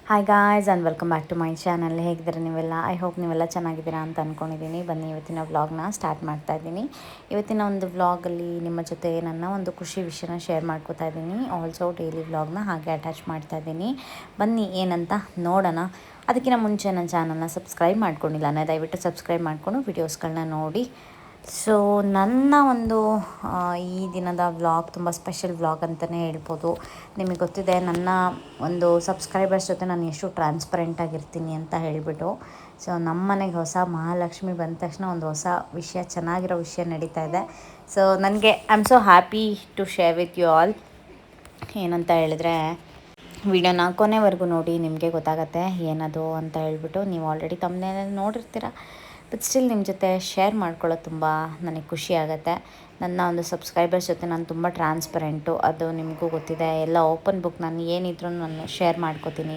Hi guys and welcome back to my channel. ಹೇಗಿದ್ದೀರಾ ನೀವೆಲ್ಲ? I hope ನೀವೆಲ್ಲ ಚೆನ್ನಾಗಿದ್ದೀರಾ ಅಂತ ಅಂದ್ಕೊಂಡಿದ್ದೀನಿ. ಬನ್ನಿ ಇವತ್ತಿನ ವ್ಲಾಗ್ನ ಸ್ಟಾರ್ಟ್ ಮಾಡ್ತಾ ಇದ್ದೀನಿ. ಇವತ್ತಿನ ಒಂದು ವ್ಲಾಗಲ್ಲಿ ನಿಮ್ಮ ಜೊತೆ ನನ್ನ ಒಂದು ಖುಷಿ ವಿಷಯನ ಶೇರ್ ಮಾಡ್ಕೋತಾ ಇದ್ದೀನಿ. ಆಲ್ಸೋ ಡೈಲಿ ವ್ಲಾಗ್ನ ಹಾಗೆ ಅಟ್ಯಾಚ್ ಮಾಡ್ತಾ ಇದ್ದೀನಿ. ಬನ್ನಿ ಏನಂತ ನೋಡೋಣ. ಅದಕ್ಕಿಂತ ಮುಂಚೆ ನನ್ನ ಚಾನಲ್ನ ಸಬ್ಸ್ಕ್ರೈಬ್ ಮಾಡ್ಕೊಂಡಿಲ್ಲ ಅಂದರೆ ದಯವಿಟ್ಟು ಸಬ್ಸ್ಕ್ರೈಬ್ ಮಾಡಿಕೊಂಡು ವೀಡಿಯೋಸ್ಗಳನ್ನ ನೋಡಿ. ಸೊ ನನ್ನ ಒಂದು ಈ ದಿನದ ವ್ಲಾಗ್ ತುಂಬ ಸ್ಪೆಷಲ್ ವ್ಲಾಗ್ ಅಂತಲೇ ಹೇಳ್ಬೋದು. ನಿಮಗೆ ಗೊತ್ತಿದೆ ನನ್ನ ಒಂದು ಸಬ್ಸ್ಕ್ರೈಬರ್ಸ್ ಜೊತೆ ನಾನು ಎಷ್ಟು ಟ್ರಾನ್ಸ್ಪರೆಂಟಾಗಿರ್ತೀನಿ ಅಂತ ಹೇಳಿಬಿಟ್ಟು. ಸೊ ನಮ್ಮ ಮನೆಗೆ ಹೊಸ ಮಹಾಲಕ್ಷ್ಮಿ ಬಂದ ತಕ್ಷಣ ಒಂದು ಹೊಸ ವಿಷಯ, ಚೆನ್ನಾಗಿರೋ ವಿಷಯ ನಡೀತಾ ಇದೆ. ಸೊ ನನಗೆ I am so happy to share with you all. ಏನಂತ ಹೇಳಿದ್ರೆ, ವಿಡಿಯೋನ ಕೊನೆವರೆಗೂ ನೋಡಿ, ನಿಮಗೆ ಗೊತ್ತಾಗತ್ತೆ ಏನದು ಅಂತ ಹೇಳ್ಬಿಟ್ಟು. ನೀವು ಆಲ್ರೆಡಿ ತಮ್ಮನೇಲಿ ನೋಡಿರ್ತೀರ, ಬಟ್ ಸ್ಟಿಲ್ ನಿಮ್ಮ ಜೊತೆ ಶೇರ್ ಮಾಡ್ಕೊಳ್ಳೋದು ತುಂಬ ನನಗೆ ಖುಷಿ ಆಗುತ್ತೆ. ನನ್ನ ಒಂದು ಸಬ್ಸ್ಕ್ರೈಬರ್ಸ್ ಜೊತೆ ನಾನು ತುಂಬ ಟ್ರಾನ್ಸ್ಪರೆಂಟು, ಅದು ನಿಮಗೂ ಗೊತ್ತಿದೆ. ಎಲ್ಲ ಓಪನ್ ಬುಕ್, ನಾನು ಏನಿದ್ರೂ ನಾನು ಶೇರ್ ಮಾಡ್ಕೋತೀನಿ.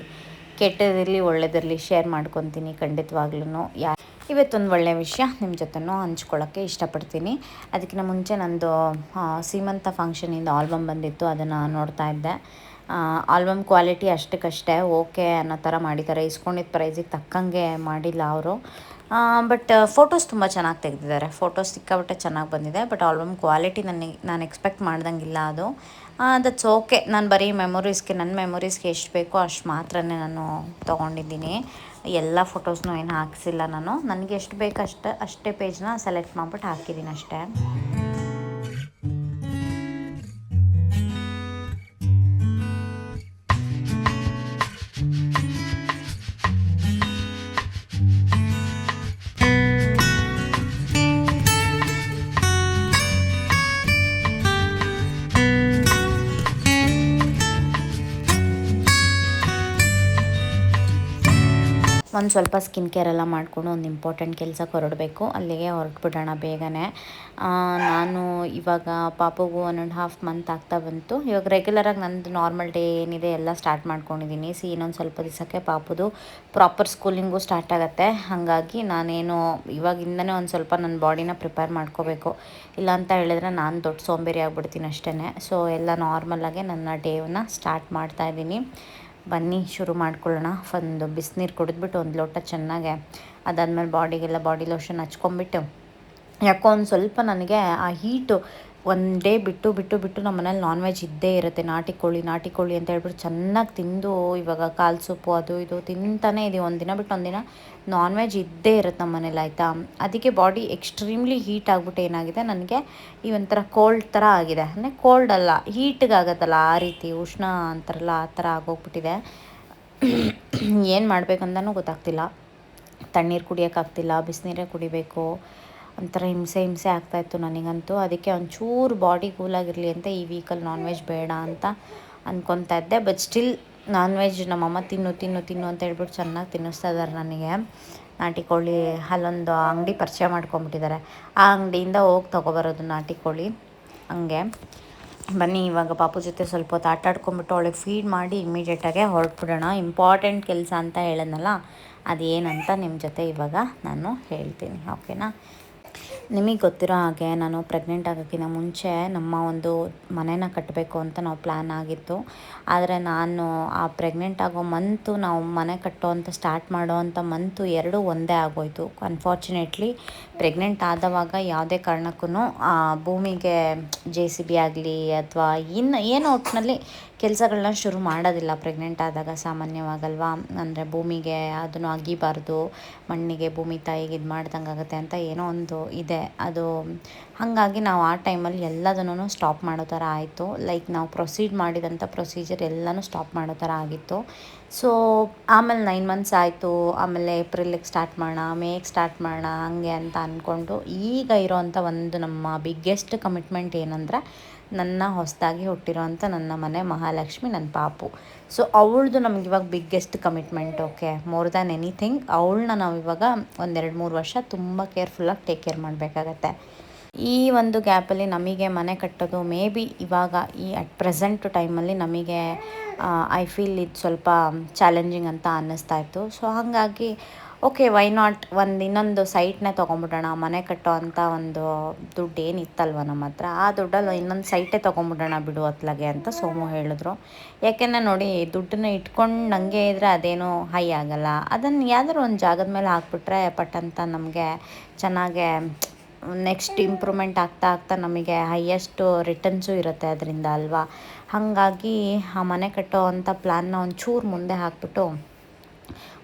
ಕೆಟ್ಟದಿರಲಿ ಒಳ್ಳೆಯದಿರಲಿ ಶೇರ್ ಮಾಡ್ಕೊತೀನಿ ಖಂಡಿತವಾಗ್ಲೂ. ಇವತ್ತೊಂದು ಒಳ್ಳೆಯ ವಿಷಯ ನಿಮ್ಮ ಜೊತೆನೂ ಹಂಚ್ಕೊಳ್ಳೋಕ್ಕೆ ಇಷ್ಟಪಡ್ತೀನಿ. ಅದಕ್ಕಿಂತ ಮುಂಚೆ ನಂದು ಸೀಮಂತ ಫಂಕ್ಷನಿಂದ ಆಲ್ಬಮ್ ಬಂದಿತ್ತು, ಅದನ್ನು ನೋಡ್ತಾ ಇದ್ದೆ. ಆಲ್ಬಮ್ ಕ್ವಾಲಿಟಿ ಅಷ್ಟಕ್ಕಷ್ಟೇ ಓಕೆ ಅನ್ನೋ ಥರ ಮಾಡಿದ್ದಾರೆ. ಇಸ್ಕೊಂಡಿದ್ದ ಪ್ರೈಸಿಗೆ ತಕ್ಕಂಗೆ ಮಾಡಿಲ್ಲ ಅವರು. ಬಟ್ ಫೋಟೋಸ್ ತುಂಬ ಚೆನ್ನಾಗಿ ತೆಗೆದಿದ್ದಾರೆ. ಫೋಟೋಸ್ ಸಿಕ್ಕಾಬಿಟ್ಟೆ ಚೆನ್ನಾಗಿ ಬಂದಿದೆ. ಬಟ್ ಆಲ್ಬಮ್ ಕ್ವಾಲಿಟಿ ನಾನು ಎಕ್ಸ್ಪೆಕ್ಟ್ ಮಾಡ್ದಂಗಿಲ್ಲ ಅದು. That's okay. ನಾನು ಬರೀ ನನ್ನ ಮೆಮೊರೀಸ್ಗೆ ಎಷ್ಟು ಬೇಕೋ ಅಷ್ಟು ಮಾತ್ರನೇ ನಾನು ತೊಗೊಂಡಿದ್ದೀನಿ. ಎಲ್ಲ ಫೋಟೋಸ್ನೂ ಏನು ಹಾಕ್ಸಿಲ್ಲ ನಾನು. ನನಗೆ ಎಷ್ಟು ಬೇಕು ಅಷ್ಟೇ ಪೇಜ್ನ ಸೆಲೆಕ್ಟ್ ಮಾಡಿಬಿಟ್ಟು ಹಾಕಿದ್ದೀನಿ ಅಷ್ಟೇ. ಒಂದು ಸ್ವಲ್ಪ ಸ್ಕಿನ್ ಕೇರ್ ಎಲ್ಲ ಮಾಡಿಕೊಂಡು ಒಂದು ಇಂಪಾರ್ಟೆಂಟ್ ಕೆಲಸಕ್ಕೆ ಹೊರಡಬೇಕು. ಅಲ್ಲಿಗೆ ಹೊರಟ್ಬಿಡೋಣ ಬೇಗನೆ. ನಾನು ಇವಾಗ ಪಾಪುಗೂ 1.5 ಮಂತ್ ಆಗ್ತಾ ಬಂತು. ಇವಾಗ ರೆಗ್ಯುಲರಾಗಿ ನಂದು ನಾರ್ಮಲ್ ಡೇ ಏನಿದೆ ಎಲ್ಲ ಸ್ಟಾರ್ಟ್ ಮಾಡ್ಕೊಂಡಿದ್ದೀನಿ. ಇನ್ನೊಂದು ಸ್ವಲ್ಪ ದಿವಸಕ್ಕೆ ಪಾಪುದು ಪ್ರಾಪರ್ ಸ್ಕೂಲಿಂಗು ಸ್ಟಾರ್ಟ್ ಆಗುತ್ತೆ. ಹಾಗಾಗಿ ನಾನೇನು ಇವಾಗಿಂದನೇ ಒಂದು ಸ್ವಲ್ಪ ನನ್ನ ಬಾಡಿನ ಪ್ರಿಪೇರ್ ಮಾಡ್ಕೋಬೇಕು. ಇಲ್ಲ ಅಂತ ಹೇಳಿದ್ರೆ ನಾನು ದೊಡ್ಡ ಸೋಂಬೇರಿ ಆಗಿಬಿಡ್ತೀನಿ ಅಷ್ಟೇ. ಸೊ ಎಲ್ಲ ನಾರ್ಮಲಾಗೆ ನನ್ನ ಡೇನ ಸ್ಟಾರ್ಟ್ ಮಾಡ್ತಾಯಿದ್ದೀನಿ. ಬನ್ನಿ ಶುರು ಮಾಡ್ಕೊಳ್ಳೋಣ. ಒಂದು ಬಿಸಿನೀರು ಕುಡಿದ್ಬಿಟ್ಟು ಒಂದು ಲೋಟ ಚೆನ್ನಾಗೆ, ಅದಾದಮೇಲೆ ಬಾಡಿಗೆಲ್ಲ ಬಾಡಿ ಲೋಷನ್ ಹಚ್ಕೊಂಬಿಟ್ಟು, ಯಾಕೋ ಒಂದು ಸ್ವಲ್ಪ ನನಗೆ ಆ ಹೀಟು ಒಂದು ಡೇ ಬಿಟ್ಟು ನಮ್ಮ ಮನೇಲಿ ನಾನ್ ವೆಜ್ ಇದ್ದೇ ಇರುತ್ತೆ. ನಾಟಿ ಕೋಳಿ ಅಂತ ಹೇಳ್ಬಿಟ್ಟು ಚೆನ್ನಾಗಿ ತಿಂದು ಇವಾಗ ಕಾಲು ಸೊಪ್ಪು ಅದು ಇದು ತಿಂತಾನೇ ಇದೀವಿ. ಒಂದಿನ ಬಿಟ್ಟು ಒಂದಿನ ನಾನ್ ವೆಜ್ ಇದ್ದೇ ಇರುತ್ತೆ ನಮ್ಮ ಮನೇಲಿ, ಆಯಿತಾ. ಅದಕ್ಕೆ ಬಾಡಿ ಎಕ್ಸ್ಟ್ರೀಮ್ಲಿ ಹೀಟ್ ಆಗಿಬಿಟ್ಟು ಏನಾಗಿದೆ ನನಗೆ ಈ ಒಂಥರ ಕೋಲ್ಡ್ ಥರ ಆಗಿದೆ. ಅಂದರೆ ಕೋಲ್ಡ್ ಅಲ್ಲ, ಹೀಟ್ಗಾಗತ್ತಲ್ಲ ಆ ರೀತಿ, ಉಷ್ಣ ಅಂತಾರಲ್ಲ ಆ ಥರ ಆಗೋಗ್ಬಿಟ್ಟಿದೆ. ಏನು ಮಾಡಬೇಕಂತನೂ ಗೊತ್ತಾಗ್ತಿಲ್ಲ. ತಣ್ಣೀರು ಕುಡಿಯೋಕ್ಕಾಗ್ತಿಲ್ಲ, ಬಿಸಿನೀರೇ ಕುಡಿಬೇಕು. ಒಂಥರ ಹಿಂಸೆ ಆಗ್ತಾಯಿತ್ತು ನನಗಂತೂ. ಅದಕ್ಕೆ ಒಂಚೂರು ಬಾಡಿ ಕೂಲಾಗಿರಲಿ ಅಂತ ಈ ವೀಕಲ್ಲಿ ನಾನ್ ವೆಜ್ ಬೇಡ ಅಂತ ಅಂದ್ಕೊತಾ ಇದ್ದೆ. ಬಟ್ ಸ್ಟಿಲ್ ನಾನ್ ವೆಜ್ ನಮ್ಮಮ್ಮ ತಿನ್ನು ಅಂತ ಹೇಳ್ಬಿಟ್ಟು ಚೆನ್ನಾಗಿ ತಿನ್ನಿಸ್ತಾ ಇದ್ದಾರೆ ನನಗೆ. ನಾಟಿ ಕೋಳಿ ಅಲ್ಲೊಂದು ಅಂಗಡಿ ಪರಿಚಯ ಮಾಡ್ಕೊಂಬಿಟ್ಟಿದ್ದಾರೆ. ಆ ಅಂಗಡಿಯಿಂದ ಹೋಗಿ ತೊಗೊಬರೋದು ನಾಟಿ ಕೋಳಿ. ಹಂಗೆ ಬನ್ನಿ ಇವಾಗ ಪಾಪು ಜೊತೆ ಸ್ವಲ್ಪ ಹೊತ್ತು ಆಟ ಆಡ್ಕೊಂಬಿಟ್ಟು ಅವಳಿಗೆ ಫೀಡ್ ಮಾಡಿ ಇಮ್ಮಿಡಿಯೇಟಾಗೆ ಹೊರಟ್ಬಿಡೋಣ. ಇಂಪಾರ್ಟೆಂಟ್ ಕೆಲಸ ಅಂತ ಹೇಳಿದ್ನಲ್ಲ, ಅದೇನಂತ ನಿಮ್ಮ ಜೊತೆ ಇವಾಗ ನಾನು ಹೇಳ್ತೀನಿ, ಓಕೆನಾ. ನಿಮಗೆ ಗೊತ್ತಿರೋ ಹಾಗೆ ನಾನು ಪ್ರೆಗ್ನೆಂಟ್ ಆಗೋಕ್ಕಿಂತ ಮುಂಚೆ ನಮ್ಮ ಒಂದು ಮನೇನ ಕಟ್ಟಬೇಕು ಅಂತ ನಾವು ಪ್ಲ್ಯಾನ್ ಆಗಿತ್ತು. ಆದರೆ ನಾನು ಆ ಪ್ರೆಗ್ನೆಂಟ್ ಆಗೋ ಮಂತು, ನಾವು ಮನೆ ಕಟ್ಟೋವಂಥ ಸ್ಟಾರ್ಟ್ ಮಾಡೋವಂಥ ಮಂತು ಎರಡೂ ಒಂದೇ ಆಗೋಯಿತು. ಅನ್ಫಾರ್ಚುನೇಟ್ಲಿ ಪ್ರೆಗ್ನೆಂಟ್ ಆದವಾಗ ಯಾವುದೇ ಕಾರಣಕ್ಕೂ ಭೂಮಿಗೆ JCB ಆಗಲಿ ಅಥವಾ ಏನೋ ಒಟ್ಟಿನಲ್ಲಿ ಕೆಲಸಗಳನ್ನ ಶುರು ಮಾಡೋದಿಲ್ಲ ಪ್ರೆಗ್ನೆಂಟ್ ಆದಾಗ, ಸಾಮಾನ್ಯವಾಗಲ್ವಾ. ಅಂದರೆ ಭೂಮಿಗೆ ಅದನ್ನು ಅಗಿಬಾರ್ದು, ಮಣ್ಣಿಗೆ ಭೂಮಿ ತಾಯಿಗೆ ಇದು ಮಾಡ್ದಂಗೆ ಆಗುತ್ತೆ ಅಂತ ಏನೋ ಒಂದು ಇದೆ ಅದು. ಹಾಗಾಗಿ ನಾವು ಆ ಟೈಮಲ್ಲಿ ಎಲ್ಲದನ್ನೂ ಸ್ಟಾಪ್ ಮಾಡೋ ಥರ ಆಯಿತು. ಲೈಕ್ ನಾವು ಪ್ರೊಸೀಡ್ ಮಾಡಿದಂಥ ಪ್ರೊಸೀಜರ್ ಎಲ್ಲನೂ ಸ್ಟಾಪ್ ಮಾಡೋ ಥರ ಆಗಿತ್ತು. ಸೊ ಆಮೇಲೆ 9 ಮಂತ್ಸ್ ಆಯಿತು. ಆಮೇಲೆ ಏಪ್ರಿಲಿಗೆ ಸ್ಟಾರ್ಟ್ ಮಾಡೋಣ, ಮೇಗೆ ಸ್ಟಾರ್ಟ್ ಮಾಡೋಣ ಹಾಗೆ ಅಂತ ಅಂದ್ಕೊಂಡು, ಈಗ ಇರೋವಂಥ ಒಂದು ನಮ್ಮ ಬಿಗ್ಗೆಸ್ಟ್ ಕಮಿಟ್ಮೆಂಟ್ ಏನಂದರೆ ನನ್ನ ಹೊಸದಾಗಿ ಹುಟ್ಟಿರೋವಂಥ ನನ್ನ ಮನೆ ಮಹಾಲಕ್ಷ್ಮಿ, ನನ್ನ ಪಾಪು. ಸೊ ಅವಳದು ನಮ್ಗೆ ಇವಾಗ biggest commitment, okay. More than anything ಅವಳನ್ನ ನಾವು ಇವಾಗ 1-2-3 ವರ್ಷ ತುಂಬ ಕೇರ್ಫುಲ್ಲಾಗಿ ಟೇಕ್ ಕೇರ್ ಮಾಡಬೇಕಾಗತ್ತೆ. ಈ ಒಂದು ಗ್ಯಾಪಲ್ಲಿ ನಮಗೆ ಮನೆ ಕಟ್ಟೋದು ಮೇ ಬಿ ಇವಾಗ ಈ ಅಟ್ ಪ್ರೆಸೆಂಟ್ ಟೈಮಲ್ಲಿ ನಮಗೆ ಐ ಫೀಲ್ ಇದು ಸ್ವಲ್ಪ ಚಾಲೆಂಜಿಂಗ್ ಅಂತ ಅನ್ನಿಸ್ತಾ ಇತ್ತು. ಸೊ ಹಾಗಾಗಿ ಓಕೆ, ವೈ ನಾಟ್ ಇನ್ನೊಂದು ಸೈಟ್ನೇ ತೊಗೊಂಬಿಡೋಣ. ಮನೆ ಕಟ್ಟೋ ಅಂಥ ಒಂದು ದುಡ್ಡು ಏನಿತ್ತಲ್ವ ನಮ್ಮ ಹತ್ರ, ಆ ದುಡ್ಡಲ್ಲಿ ಇನ್ನೊಂದು ಸೈಟೇ ತೊಗೊಂಬಿಡೋಣ ಬಿಡು ಅತ್ಲಾಗೆ ಅಂತ ಸೋಮು ಹೇಳಿದ್ರು. ಯಾಕೆಂದರೆ ನೋಡಿ, ದುಡ್ಡನ್ನ ಇಟ್ಕೊಂಡು ಹಂಗೆ ಇದ್ದರೆ ಅದೇನೂ ಹೈ ಆಗಲ್ಲ. ಅದನ್ನು ಯಾವ್ದಾದ್ರು ಒಂದು ಜಾಗದ ಮೇಲೆ ಹಾಕ್ಬಿಟ್ರೆ ಪಟ್ ಅಂತ ನಮಗೆ ಚೆನ್ನಾಗೆ ನೆಕ್ಸ್ಟ್ ಇಂಪ್ರೂವ್ಮೆಂಟ್ ಆಗ್ತಾ ಆಗ್ತಾ ನಮಗೆ ಹೈಯೆಸ್ಟು ರಿಟರ್ನ್ಸು ಇರುತ್ತೆ ಅದರಿಂದ ಅಲ್ವಾ. ಹಾಗಾಗಿ ಆ ಮನೆ ಕಟ್ಟೋ ಅಂಥ ಪ್ಲ್ಯಾನ್ನ ಒಂಚೂರು ಮುಂದೆ ಹಾಕ್ಬಿಟ್ಟು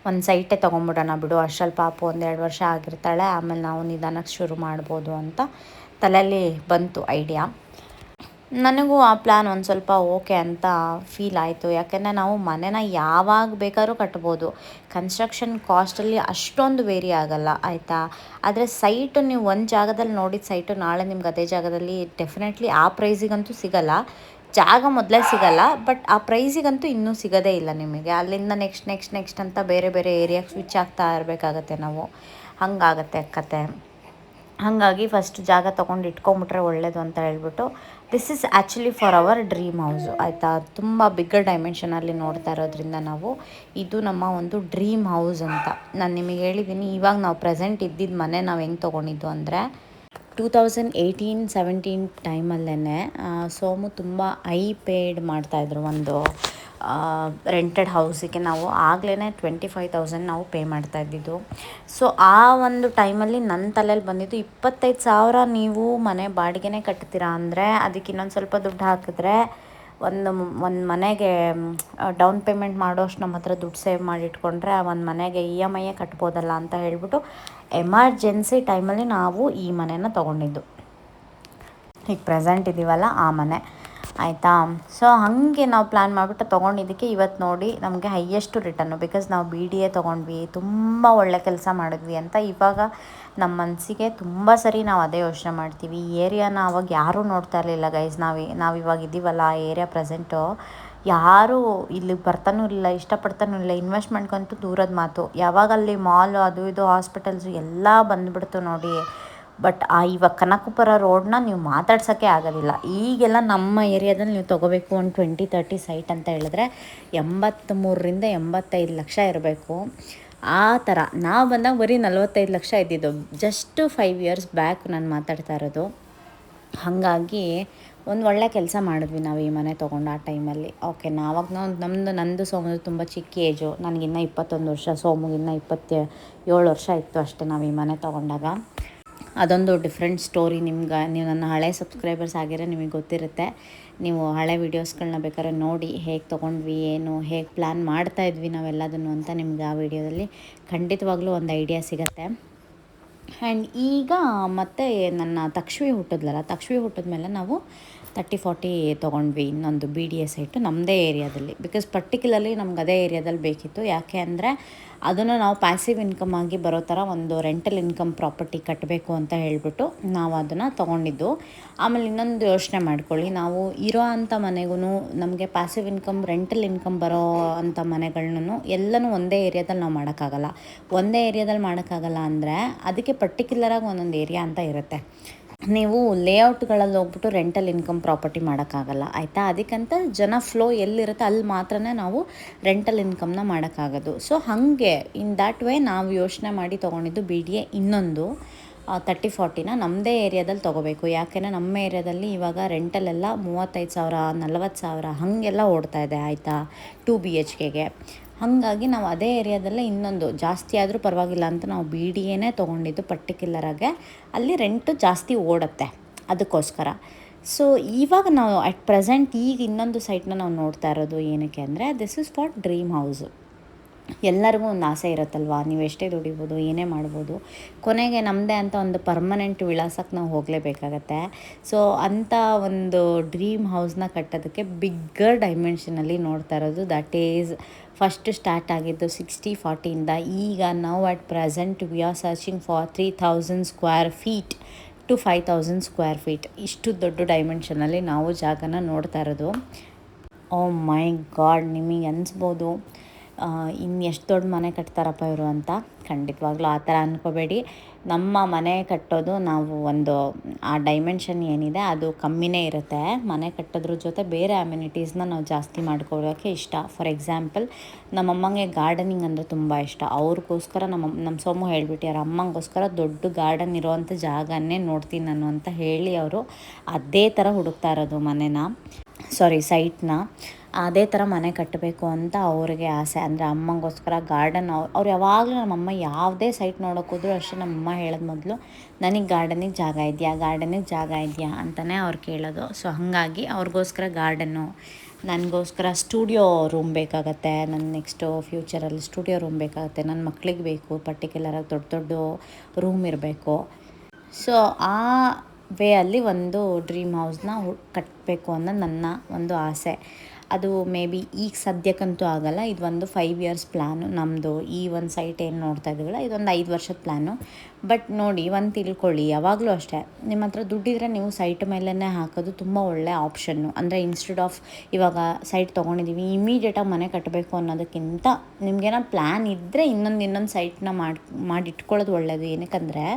ಒಂದು ಸೈಟೇ ತೊಗೊಂಬಿಡೋಣ ಬಿಡು, ಅಷ್ಟರಲ್ಲಿ ಪಾಪು 1-2 ವರ್ಷ ಆಗಿರ್ತಾಳೆ, ಆಮೇಲೆ ನಾವು ನಿಧಾನಕ್ಕೆ ಶುರು ಮಾಡ್ಬೋದು ಅಂತ ತಲೆಯಲ್ಲಿ ಬಂತು ಐಡಿಯಾ. ನನಗೂ ಆ ಪ್ಲ್ಯಾನ್ ಒಂದು ಸ್ವಲ್ಪ ಓಕೆ ಅಂತ ಫೀಲ್ ಆಯಿತು. ಯಾಕೆಂದರೆ ನಾವು ಮನೇನ ಯಾವಾಗ ಬೇಕಾದ್ರೂ ಕಟ್ಬೋದು. ಕನ್ಸ್ಟ್ರಕ್ಷನ್ ಕಾಸ್ಟಲ್ಲಿ ಅಷ್ಟೊಂದು ವೇರಿ ಆಗೋಲ್ಲ, ಆಯಿತಾ. ಆದರೆ ಸೈಟು ನೀವು ಒಂದು ಜಾಗದಲ್ಲಿ ನೋಡಿದ ಸೈಟು ನಾಳೆ ನಿಮ್ಗೆ ಅದೇ ಜಾಗದಲ್ಲಿ ಡೆಫಿನೆಟ್ಲಿ ಆ ಪ್ರೈಸಿಗಂತೂ ಸಿಗೋಲ್ಲ. ಜಾಗ ಮೊದಲೇ ಸಿಗೋಲ್ಲ, ಬಟ್ ಆ ಪ್ರೈಸಿಗಂತೂ ಇನ್ನೂ ಸಿಗೋದೇ ಇಲ್ಲ ನಿಮಗೆ. ಅಲ್ಲಿಂದ ನೆಕ್ಸ್ಟ್ ಅಂತ ಬೇರೆ ಬೇರೆ ಏರಿಯಾಗೆ ಸ್ವಿಚ್ ಆಗ್ತಾ ಇರಬೇಕಾಗತ್ತೆ ನಾವು. ಹಾಗಾಗತ್ತೆ ಕತೆ. ಹಾಗಾಗಿ ಫಸ್ಟ್ ಜಾಗ ತೊಗೊಂಡು ಇಟ್ಕೊಂಬಿಟ್ರೆ ಒಳ್ಳೆಯದು ಅಂತ ಹೇಳ್ಬಿಟ್ಟು, this is actually for our dream house, ಆಯಿತಾ. ತುಂಬ ಬಿಗ್ಗರ್ ಡೈಮೆನ್ಷನಲ್ಲಿ ನೋಡ್ತಾ ಇರೋದ್ರಿಂದ ನಾವು, ಇದು ನಮ್ಮ ಒಂದು ಡ್ರೀಮ್ ಹೌಸ್ ಅಂತ ನಾನು ನಿಮಗೆ ಹೇಳಿದ್ದೀನಿ. ಇವಾಗ ನಾವು ಪ್ರೆಸೆಂಟ್ ಇದ್ದಿದ್ದು ಮನೆ ನಾವು ಹೆಂಗೆ ತೊಗೊಂಡಿದ್ದು ಅಂದರೆ 2018-17 ಟೈಮಲ್ಲೇ ಸೋಮು ತುಂಬ ಹೈ ಪೇಯ್ಡ್ ಮಾಡ್ತಾಯಿದ್ರು ಒಂದು ರೆಂಟೆಡ್ ಹೌಸಿಗೆ. ನಾವು ಆಗಲೇ 25,000 ನಾವು ಪೇ ಮಾಡ್ತಾಯಿದ್ದಿದ್ದು. ಸೊ ಆ ಒಂದು ಟೈಮಲ್ಲಿ ನನ್ನ ತಲೆಯಲ್ಲಿ ಬಂದಿದ್ದು, 25,000 ನೀವು ಮನೆ ಬಾಡಿಗೆನೇ ಕಟ್ತೀರಾ ಅಂದರೆ ಅದಕ್ಕೆ ಇನ್ನೊಂದು ಸ್ವಲ್ಪ ದುಡ್ಡು ಹಾಕಿದ್ರೆ ಒಂದು ಮನೆಗೆ ಡೌನ್ ಪೇಮೆಂಟ್ ಮಾಡೋಷ್ಟು ನಮ್ಮ ಹತ್ರ ದುಡ್ಡು ಸೇವ್ ಮಾಡಿಟ್ಕೊಂಡ್ರೆ ಆ ಒಂದು ಮನೆಗೆ EMI ಕಟ್ಬೋದಲ್ಲ ಅಂತ ಹೇಳ್ಬಿಟ್ಟು ಎಮರ್ಜೆನ್ಸಿ ಟೈಮಲ್ಲಿ ನಾವು ಈ ಮನೆನ ತೊಗೊಂಡಿದ್ದು. ಈಗ ಪ್ರೆಸೆಂಟ್ ಇದ್ದೀವಲ್ಲ ಆ ಮನೆ, ಆಯಿತಾ. ಸೊ ಹಾಗೆ ನಾವು ಪ್ಲ್ಯಾನ್ ಮಾಡಿಬಿಟ್ಟು ತೊಗೊಂಡಿದ್ದಕ್ಕೆ ಇವತ್ತು ನೋಡಿ ನಮಗೆ ಹೈಯೆಸ್ಟು ರಿಟರ್ನು. ಬಿಕಾಸ್ ನಾವು BDA ತೊಗೊಂಡ್ವಿ, ತುಂಬ ಒಳ್ಳೆ ಕೆಲಸ ಮಾಡಿದ್ವಿ ಅಂತ ಇವಾಗ ನಮ್ಮ ಮನಸ್ಸಿಗೆ ತುಂಬ ಸರಿ ನಾವು ಅದೇ ಯೋಚನೆ ಮಾಡ್ತೀವಿ. ಈ ಏರಿಯಾನ ಅವಾಗ ಯಾರೂ ನೋಡ್ತಾ ಇರಲಿಲ್ಲ ಗೈಸ್. ನಾವಿವಾಗ ಇದ್ದೀವಲ್ಲ ಆ ಏರಿಯಾ ಪ್ರೆಸೆಂಟು, ಯಾರೂ ಇಲ್ಲಿಗೆ ಬರ್ತಾನೂ ಇಲ್ಲ, ಇಷ್ಟಪಡ್ತಾನೂ ಇಲ್ಲ. ಇನ್ವೆಸ್ಟ್ಮೆಂಟ್ಗಂತೂ ದೂರದ ಮಾತು. ಯಾವಾಗ ಅಲ್ಲಿ ಮಾಲು ಅದು ಇದು ಹಾಸ್ಪಿಟಲ್ಸು ಎಲ್ಲ ಬಂದುಬಿಡ್ತು ನೋಡಿ. ಬಟ್ ಇವಾಗ ಕನಕಪುರ ರೋಡನ್ನ ನೀವು ಮಾತಾಡ್ಸೋಕ್ಕೆ ಆಗೋದಿಲ್ಲ. ಈಗೆಲ್ಲ ನಮ್ಮ ಏರಿಯಾದಲ್ಲಿ ನೀವು ತೊಗೋಬೇಕು ಒಂದು 20-30 ಸೈಟ್ ಅಂತ ಹೇಳಿದ್ರೆ 83-85 ಲಕ್ಷ ಇರಬೇಕು. ಆ ಥರ ನಾವು ಬಂದಾಗ ಬರೀ 45 ಲಕ್ಷ ಇದ್ದಿದ್ದು, ಜಸ್ಟ್ 5 ಇಯರ್ಸ್ ಬ್ಯಾಕ್ ನಾನು ಮಾತಾಡ್ತಾ ಇರೋದು. ಹಾಗಾಗಿ ಒಂದು ಒಳ್ಳೆ ಕೆಲಸ ಮಾಡಿದ್ವಿ ನಾವು ಈ ಮನೆ ತೊಗೊಂಡು ಆ ಟೈಮಲ್ಲಿ. ಓಕೆ, ಆವಾಗ ನಂದು ಸೋಮು ತುಂಬ ಚಿಕ್ಕ ಏಜು. ನನಗಿನ್ನ 21 ವರ್ಷ, ಸೋಮುಗಿನ್ನ 27 ವರ್ಷ ಇತ್ತು ಅಷ್ಟೇ ನಾವು ಈ ಮನೆ ತೊಗೊಂಡಾಗ. ಅದೊಂದು ಡಿಫ್ರೆಂಟ್ ಸ್ಟೋರಿ. ನೀವು ನನ್ನ ಹಳೆ ಸಬ್ಸ್ಕ್ರೈಬರ್ಸ್ ಆಗಿರೋ ನಿಮಗೆ ಗೊತ್ತಿರುತ್ತೆ. ನೀವು ಹಳೆ ವೀಡಿಯೋಸ್ಗಳನ್ನ ಬೇಕಾದ್ರೆ ನೋಡಿ, ಹೇಗೆ ತೊಗೊಂಡ್ವಿ, ಏನು ಹೇಗೆ ಪ್ಲ್ಯಾನ್ ಮಾಡ್ತಾಯಿದ್ವಿ ನಾವೆಲ್ಲದನ್ನು ಅಂತ ನಿಮ್ಗೆ ಆ ವಿಡಿಯೋದಲ್ಲಿ ಖಂಡಿತವಾಗ್ಲೂ ಒಂದು ಐಡಿಯಾ ಸಿಗುತ್ತೆ. ಆ್ಯಂಡ್ ಈಗ ಮತ್ತೆ ನನ್ನ ತಕ್ಷವಿ ಹುಟ್ಟಿದ್ಮೇಲೆ ನಾವು 30-40 ತೊಗೊಂಡ್ವಿ ಇನ್ನೊಂದು BDA ಸೈಟು ನಮ್ಮದೇ ಏರಿಯಾದಲ್ಲಿ. ಬಿಕಾಸ್ ಪರ್ಟಿಕ್ಯುಲರ್ಲಿ ನಮ್ಗೆ ಅದೇ ಏರಿಯಾದಲ್ಲಿ ಬೇಕಿತ್ತು. ಯಾಕೆ ಅಂದರೆ ಅದನ್ನು ನಾವು ಪ್ಯಾಸಿವ್ ಇನ್ಕಮ್ ಆಗಿ ಬರೋ ಥರ ಒಂದು ರೆಂಟಲ್ ಇನ್ಕಮ್ ಪ್ರಾಪರ್ಟಿ ಕಟ್ಟಬೇಕು ಅಂತ ಹೇಳಿಬಿಟ್ಟು ನಾವು ಅದನ್ನು ತೊಗೊಂಡಿದ್ದು. ಆಮೇಲೆ ಇನ್ನೊಂದು ಯೋಚನೆ ಮಾಡ್ಕೊಳ್ಳಿ, ನಾವು ಇರೋ ಅಂಥ ಮನೆಗೂ ನಮಗೆ ಪ್ಯಾಸಿವ್ ಇನ್ಕಮ್, ರೆಂಟಲ್ ಇನ್ಕಮ್ ಬರೋ ಅಂಥ ಮನೆಗಳನ್ನೂ ಎಲ್ಲನೂ ಒಂದೇ ಏರಿಯಾದಲ್ಲಿ ನಾವು ಮಾಡೋಕ್ಕಾಗಲ್ಲ. ಒಂದೇ ಏರಿಯಾದಲ್ಲಿ ಮಾಡೋಕ್ಕಾಗಲ್ಲ ಅಂದರೆ ಅದಕ್ಕೆ ಪರ್ಟಿಕ್ಯುಲರಾಗಿ ಒಂದೊಂದು ಏರಿಯಾ ಅಂತ ಇರುತ್ತೆ. ನೀವು ಲೇಔಟ್ಗಳಲ್ಲಿ ಹೋಗ್ಬಿಟ್ಟು ರೆಂಟಲ್ ಇನ್ಕಮ್ ಪ್ರಾಪರ್ಟಿ ಮಾಡೋಕ್ಕಾಗಲ್ಲ, ಆಯಿತಾ. ಅದಕ್ಕಂತ ಜನ ಫ್ಲೋ ಎಲ್ಲಿರುತ್ತೆ ಅಲ್ಲಿ ಮಾತ್ರ ನಾವು ರೆಂಟಲ್ ಇನ್ಕಮ್ನ ಮಾಡೋಕ್ಕಾಗೋದು. ಸೊ ಹಾಗೆ ಇನ್ ದ್ಯಾಟ್ ವೇ ನಾವು ಯೋಚನೆ ಮಾಡಿ ತೊಗೊಂಡಿದ್ದು BDA ಇನ್ನೊಂದು 30-40ನ ನಮ್ಮದೇ ಏರಿಯಾದಲ್ಲಿ ತೊಗೋಬೇಕು. ಯಾಕೆಂದರೆ ನಮ್ಮ ಏರಿಯಾದಲ್ಲಿ ಇವಾಗ ರೆಂಟಲೆಲ್ಲ 35,000 40,000 ಹಾಗೆಲ್ಲ ಓಡ್ತಾ ಇದೆ, ಆಯಿತಾ, 2 BHKಗೆ. ಹಾಗಾಗಿ ನಾವು ಅದೇ ಏರಿಯಾದಲ್ಲೇ ಇನ್ನೊಂದು ಜಾಸ್ತಿ ಆದರೂ ಪರವಾಗಿಲ್ಲ ಅಂತ ನಾವು BDAನೇ ತೊಗೊಂಡಿದ್ದು ಪರ್ಟಿಕ್ಯುಲರಾಗೆ. ಅಲ್ಲಿ ರೆಂಟು ಜಾಸ್ತಿ ಓಡುತ್ತೆ ಅದಕ್ಕೋಸ್ಕರ. ಸೊ ಇವಾಗ ನಾವು ಅಟ್ ಪ್ರೆಸೆಂಟ್ ಈಗ ಇನ್ನೊಂದು ಸೈಟ್ನ ನಾವು ನೋಡ್ತಾ ಇರೋದು ಏನಕ್ಕೆ ಅಂದರೆ, this is for dream house. ಎಲ್ಲರಿಗೂ ಒಂದು ಆಸೆ ಇರುತ್ತಲ್ವ, ನೀವು ಎಷ್ಟೇ ದುಡಿಬೋದು, ಏನೇ ಮಾಡ್ಬೋದು, ಕೊನೆಗೆ ನಮ್ಮದೇ ಅಂತ ಒಂದು ಪರ್ಮನೆಂಟ್ ವಿಳಾಸಕ್ಕೆ ನಾವು ಹೋಗಲೇಬೇಕಾಗತ್ತೆ. ಸೊ ಅಂಥ ಒಂದು ಡ್ರೀಮ್ ಹೌಸ್ನ ಕಟ್ಟೋದಕ್ಕೆ ಬಿಗ್ಗರ್ ಡೈಮೆನ್ಷನಲ್ಲಿ ನೋಡ್ತಾ ಇರೋದು. ದಟ್ ಈಸ್ ಫಸ್ಟ್ ಸ್ಟಾರ್ಟ್ ಆಗಿದ್ದು 60-40ಇಂದ. ಈಗ ನಾವು at present we are searching for 3,000 square feet to 5,000 square feet. ಇಷ್ಟು ದೊಡ್ಡ ಡೈಮೆನ್ಷನಲ್ಲಿ ನಾವು ಜಾಗನ ನೋಡ್ತಾ ಇರೋದು. ಓ ಮೈ ಗಾಡ್, ನಿಮಗೆ ಅನಿಸ್ಬೋದು ಇನ್ನು ಎಷ್ಟು ದೊಡ್ಡ ಮನೆ ಕಟ್ತಾರಪ್ಪ ಇವರು ಅಂತ. ಖಂಡಿತವಾಗ್ಲೂ ಆ ಥರ ಅಂದ್ಕೋಬೇಡಿ. ನಮ್ಮ ಮನೆ ಕಟ್ಟೋದು ನಾವು ಒಂದು ಆ ಡೈಮೆನ್ಷನ್ ಏನಿದೆ ಅದು ಕಮ್ಮಿನೇ ಇರುತ್ತೆ. ಮನೆ ಕಟ್ಟೋದ್ರ ಜೊತೆ ಬೇರೆ ಅಮ್ಯುನಿಟೀಸ್ನ ನಾವು ಜಾಸ್ತಿ ಮಾಡ್ಕೊಳ್ಳೋಕ್ಕೆ ಇಷ್ಟ. ಫಾರ್ ಎಕ್ಸಾಂಪಲ್ ನಮ್ಮಮ್ಮಂಗೆ ಗಾರ್ಡನಿಂಗ್ ಅಂದರೆ ತುಂಬ ಇಷ್ಟ. ಅವ್ರಿಗೋಸ್ಕರ ನಮ್ಮ ಸೋಮು ಹೇಳ್ಬಿಟ್ಟಾರ, ಅಮ್ಮಂಗೋಸ್ಕರ ದೊಡ್ಡ ಗಾರ್ಡನ್ ಇರೋವಂಥ ಜಾಗನೇ ನೋಡ್ತೀನಿ ನಾನು ಅಂತ ಹೇಳಿ ಅವರು ಅದೇ ಥರ ಹುಡುಕ್ತಾ ಇರೋದು ಸೈಟ್ನ. ಅದೇ ಥರ ಮನೆ ಕಟ್ಟಬೇಕು ಅಂತ ಅವ್ರಿಗೆ ಆಸೆ. ಅಂದರೆ ಅಮ್ಮಂಗೋಸ್ಕರ ಗಾರ್ಡನ್ ಅವ್ರು ಯಾವಾಗಲೂ ನಮ್ಮಮ್ಮ ಯಾವುದೇ ಸೈಟ್ ನೋಡೋಕ್ಕೋದ್ರೂ ಅಷ್ಟೇ ನಮ್ಮಮ್ಮ ಹೇಳೋದು ಮೊದಲು, ನನಗೆ ಗಾರ್ಡನಿಗೆ ಜಾಗ ಇದೆಯಾ ಅಂತಲೇ ಅವ್ರು ಕೇಳೋದು. ಸೊ ಹಾಗಾಗಿ ಅವ್ರಿಗೋಸ್ಕರ ಗಾರ್ಡನ್ನು, ನನಗೋಸ್ಕರ ಸ್ಟುಡಿಯೋ ರೂಮ್ ಬೇಕಾಗತ್ತೆ. ನನ್ನ ನೆಕ್ಸ್ಟು ಫ್ಯೂಚರಲ್ಲಿ ಸ್ಟುಡಿಯೋ ರೂಮ್ ಬೇಕಾಗುತ್ತೆ. ನನ್ನ ಮಕ್ಳಿಗೆ ಬೇಕು ಪರ್ಟಿಕ್ಯುಲರಾಗಿ ದೊಡ್ಡ ರೂಮ್ ಇರಬೇಕು. ಸೊ ಆ ಅಲ್ಲಿ ಒಂದು ಡ್ರೀಮ್ ಹೌಸ್ನ ಕಟ್ಟಬೇಕು ಅನ್ನೋದು ನನ್ನ ಒಂದು ಆಸೆ. ಅದು ಮೇ ಬಿ ಈಗ ಸದ್ಯಕ್ಕಂತೂ ಆಗೋಲ್ಲ. ಇದು ಒಂದು 5 ಇಯರ್ಸ್ ಪ್ಲ್ಯಾನು ನಮ್ಮದು. ಈ ಒಂದು ಸೈಟ್ ಏನು ನೋಡ್ತಾ ಇದ್ದೀವಲ್ಲ ಇದೊಂದು 5 ವರ್ಷದ ಪ್ಲ್ಯಾನು. ಬಟ್ ನೋಡಿ, ಒಂದು ತಿಳ್ಕೊಳ್ಳಿ, ಯಾವಾಗಲೂ ಅಷ್ಟೇ ನಿಮ್ಮ ಹತ್ರ ದುಡ್ಡಿದ್ರೆ ನೀವು ಸೈಟ್ ಮೇಲೇ ಹಾಕೋದು ತುಂಬ ಒಳ್ಳೆಯ ಆಪ್ಷನ್ನು. ಅಂದರೆ ಇನ್ಸ್ಟೆಡ್ ಆಫ್ ಇವಾಗ ಸೈಟ್ ತೊಗೊಂಡಿದ್ದೀವಿ ಇಮಿಡಿಯೇಟಾಗಿ ಮನೆ ಕಟ್ಟಬೇಕು ಅನ್ನೋದಕ್ಕಿಂತ ನಿಮಗೇನೋ ಪ್ಲ್ಯಾನ್ ಇದ್ದರೆ ಇನ್ನೊಂದು ಸೈಟ್ನ ಮಾಡಿಟ್ಕೊಳ್ಳೋದು ಒಳ್ಳೆಯದು. ಏನಕ್ಕಂದರೆ